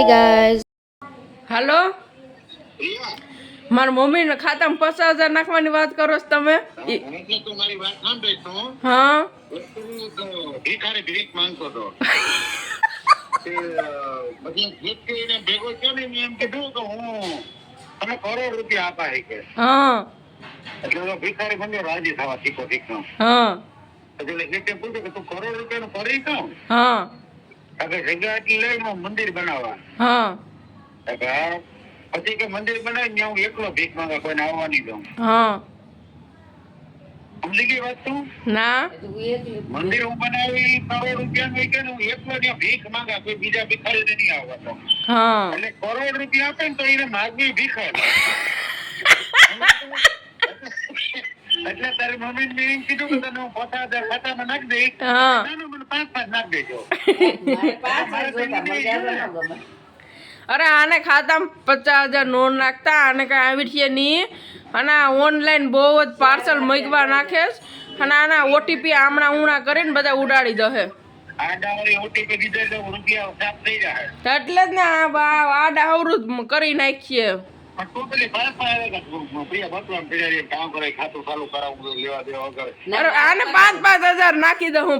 Hi guys. હાલો, મારા મમ્મીને ખાતામાં 50,000 નાખવાની વાત કરો છો તમે? હા કરોડ રૂપિયા આપા કે હા એટલે ભિખારી બન્યો રાજી થવા શીખો શીખો. હા એટલે એટલે પૂછ્યું કે તું કરોડ રૂપિયાનું કરી કામ હા જગ્યા એટલી લઈને મંદિર બનાવવા. હા પછી કે મંદિર બનાવી હું એકલો ભીખ માંગા કોઈને આવવા નહીં દઉં. હા સમજી ગઈ વાત તું? ના મંદિર હું બનાવી કરોડ રૂપિયા કે હું એકલો ત્યાં ભીખ માંગા કોઈ બીજા ભિખારીને નહીં આવવા દઉં. હા એટલે કરોડ રૂપિયા આપે ને તો એને માગવી ભિખારી. એટલે તારી મમ્મી એમ કીધું કે તને હું 50,000 ખાતામાં નાખી દઈશ. હા મને 5 નાખી દેજો. અરે આને ખાતામાં 50,000 નો નાખતા, આને કઈ આવી છે નહીં. અને ઓનલાઈન બહુ જ પાર્સલ મગવા નાખે છે. અને આના ઓટીપી આમણા ઉમણા કરીને બધા ઉડાડી દે. એટલે જ ને આડા અવરું કરી નાખીએ. આને 5,000 નાખી દઉં.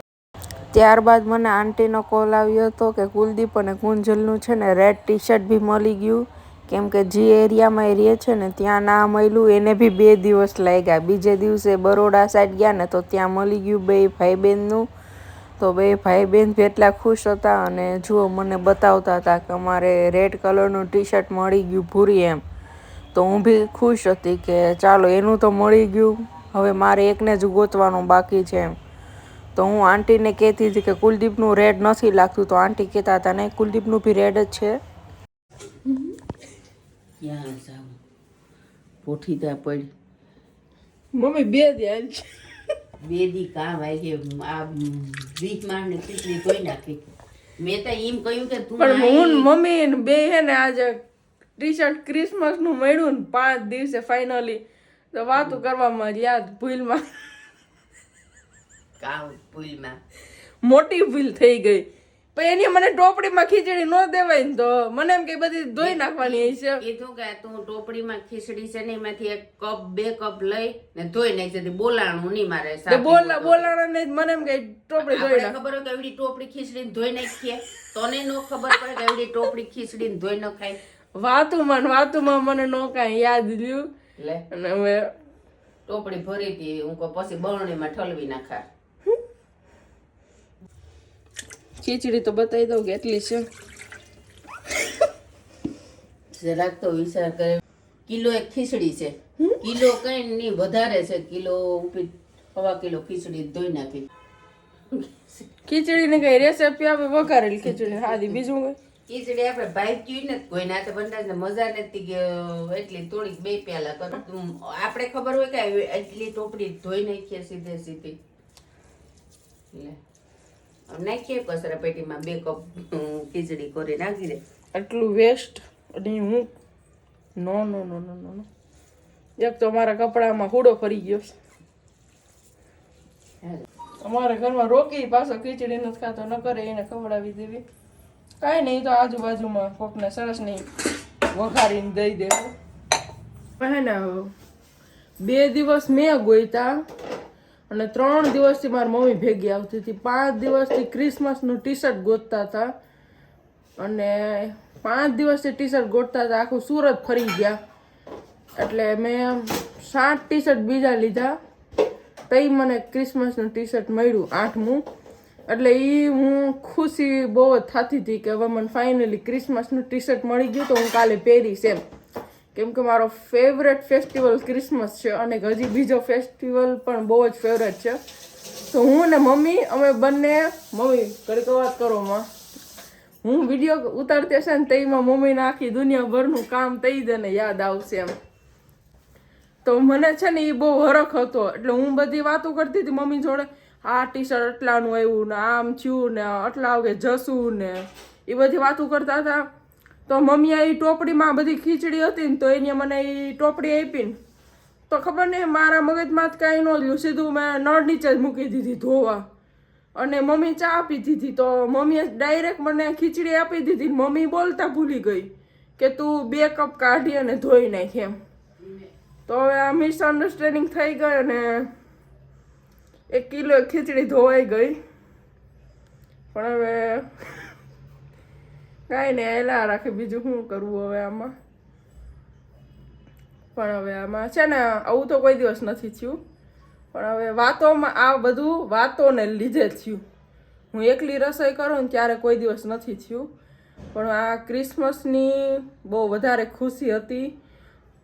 ત્યારબાદ મને આંટીનો કોલ આવ્યો હતો કે કુલદીપ અને કુંજલનું છે ને રેડ ટી શર્ટ બી મળી ગયું. કેમ કે જે એરિયામાં એ રહે છે ને ત્યાં ના મળ્યું, એને બી 2 દિવસ લાગ્યા. બીજે દિવસે બરોડા સાઈડ ગયા ને તો ત્યાં મળી ગયું બે ભાઈ બહેનનું. તો બે ભાઈ બહેન બી એટલા ખુશ હતા અને જુઓ મને બતાવતા હતા કે અમારે રેડ કલરનું ટી શર્ટ મળી ગયું ભૂરી એમ. તો હું બી ખુશ હતી કે ચાલો એનું તો મળી ગયું, હવે મારે એકને જ ગોતવાનું બાકી છે એમ. તો હું આંટીને કહેતી હતી કે કુલદીપનું રેડ નથી લાગતું, તો આંટી કહેતા હતા નહીં કુલદીપનું બી રેડ જ છે. ક્યાં જાવ પોઠી ત્યાં પડી મમ્મી 2 દી આવી છે. 2 દી કામ આવી આ વીક માંડને ખીચડી ધોઈ નાખી. મેં તો એમ કહ્યું કે તું પણ હું મમ્મી બે હે ને આજે ટી શર્ટ ક્રિસમસ નું મળ્યું ને 5 દિવસે ફાઇનલી તો વાતો કરવામાં યાદ ભૂલમાં કામ ભૂલમાં મોટી ભૂલ થઈ ગઈ. પણ એની મને ટોપડીમાં ખીચડી ન દેવાય ને તો મને એમ કે બધી ધોઈ નાખવાની છે. કીધું કે તું ટોપડીમાં ખીચડી છે ને એમાંથી 1 કપ 2 કપ લઈ ને ધોઈ નાખજે. બોલાણું નહીં મારે બોલાણા ને મને એમ કે ટોપડી ધોઈ નાખ. ખબર હોય કે એવડી ટોપડી ખીચડી ધોઈ નાખીએ તને નો ખબર પડે કે એવડી ટોપડી ખીચડી ધોઈ ન ખાય. વાતુમાં મને નો કાંઈ યાદ રહ્યું લે. અને હવે ટોપડી ભરી હતી હું પછી બરણીમાં ઠલવી નાખા. ખીચડી તો બતાવી દઉં કેટલી છે. જરાક તો વિચાર કરે. કિલો એક ખીચડી છે. કિલો કઈ નહીં વધારે છે. કિલો ઉપી 1/4 કિલો ખીચડી ધોઈ નાખી. ખીચડી ને કઈ રેસીપી આપે વઘારેલી ખીચડી સાદી બીજું કઈ ખીચડી આપણે ભાઈ ને કોઈ ના તો બંને મજા નથી કે એટલી થોડીક 2 પ્યાલા કર. આપણે ખબર હોય કે એટલી ટોપડી ધોઈ નાખીએ સીધે સીધી લે નાખીએ કચરા પેટીમાં 2 કપ ખીચડી કરી નાખી દે. આટલું વેસ્ટ અને હું નો નો નો નો નો. એક તો અમારા કપડામાં હુડો ફરી ગયો. અમારા ઘરમાં રોકી પાછો ખીચડી નથી ખાતો ન કરે એને ખવડાવી દેવી. કાંઈ નહીં તો આજુબાજુમાં કોકને સરસ નહીં વઘારીને દઈ દેવું. હે ને 2 દિવસ મેં ગોઈતા અને 3 દિવસથી મારી મમ્મી ભેગી આવતી હતી. 5 દિવસથી ક્રિસમસનું ટી શર્ટ ગોતતા હતા અને 5 દિવસથી ટી શર્ટ ગોતતા હતા. આખું સુરત ફરી ગયા. એટલે મેં 7 ટી શર્ટ બીજા લીધા. તઈ મને ક્રિસમસનું ટી શર્ટ મળ્યું 8મું. એટલે એ હું ખુશી બહુ જ થતી હતી કે હવે મને ફાઇનલી ક્રિસમસનું ટી શર્ટ મળી ગયું તો હું કાલે પહેરીશ એમ. કેમ કે મારો ફેવરેટ ફેસ્ટિવલ ક્રિસમસ છે અને હજી બીજો ફેસ્ટિવલ પણ બહુ જ ફેવરેટ છે. તો હું ને મમ્મી અમે બંને મમ્મી ઘડીક વાત કરો માં હું વિડીયો ઉતારતી હશે ને તેમાં મમ્મીને આખી દુનિયાભરનું કામ થઈ દે ને યાદ આવશે એમ. તો મને છે ને એ બહુ હરખ હતો એટલે હું બધી વાતો કરતી હતી મમ્મી જોડે. આ ટી શર્ટ એટલાનું આવ્યું ને આમ થયું ને આટલા વાગે જશું ને એ બધી વાતો કરતા હતા. તો મમ્મીએ એ ટોપડીમાં બધી ખીચડી હતી ને તો એને મને એ ટોપડી આપી ને તો ખબર નહીં મારા મગજમાં જ કાંઈ ન લ્યું, સીધું મેં નળ નીચે જ મૂકી દીધી ધોવા. અને મમ્મી ચા આપી દીધી તો મમ્મીએ ડાયરેક્ટ મને ખીચડી આપી દીધી મમ્મી બોલતા ભૂલી ગઈ કે તું 2 કપ કાઢી અને ધોઈ નાખ એમ તો હવે આ મિસઅન્ડરસ્ટેન્ડિંગ થઈ ગઈ અને 1 કિલો ખીચડી ધોવાઈ ગઈ પણ હવે કાંઈ નહીં એલા રાખે બીજું શું કરવું હવે આમાં પણ હવે આમાં છે ને આવું તો કોઈ દિવસ નથી થયું પણ હવે વાતોમાં આ બધું વાતોને લીધે થયું હું એકલી રસોઈ કરું ને ત્યારે કોઈ દિવસ નથી થયું પણ આ ક્રિસમસની બહુ વધારે ખુશી હતી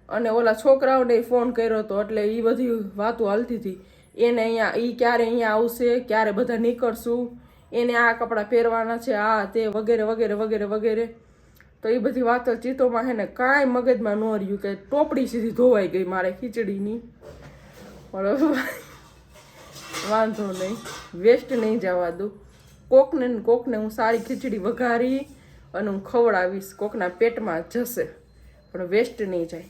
અને ઓલા છોકરાઓને ફોન કર્યો હતો એટલે એ બધી વાતો હાલતી હતી એને અહીંયા એ ક્યારે અહીંયા આવશે ક્યારે બધા નીકળશું એને આ કપડાં પહેરવાના છે આ તે વગેરે વગેરે વગેરે વગેરે તો એ બધી વાતો ચિત્તોમાં હે ને કાંઈ મગજમાં ન રહ્યું કે ટોપડી સીધી ધોવાઈ ગઈ મારે ખીચડીની પણ વાંધો નહીં વેસ્ટ નહીં જવા દઉં કોકને ને કોકને હું સારી ખીચડી વઘારી અને હું ખવડાવીશ કોકના પેટમાં જશે પણ વેસ્ટ નહીં જાય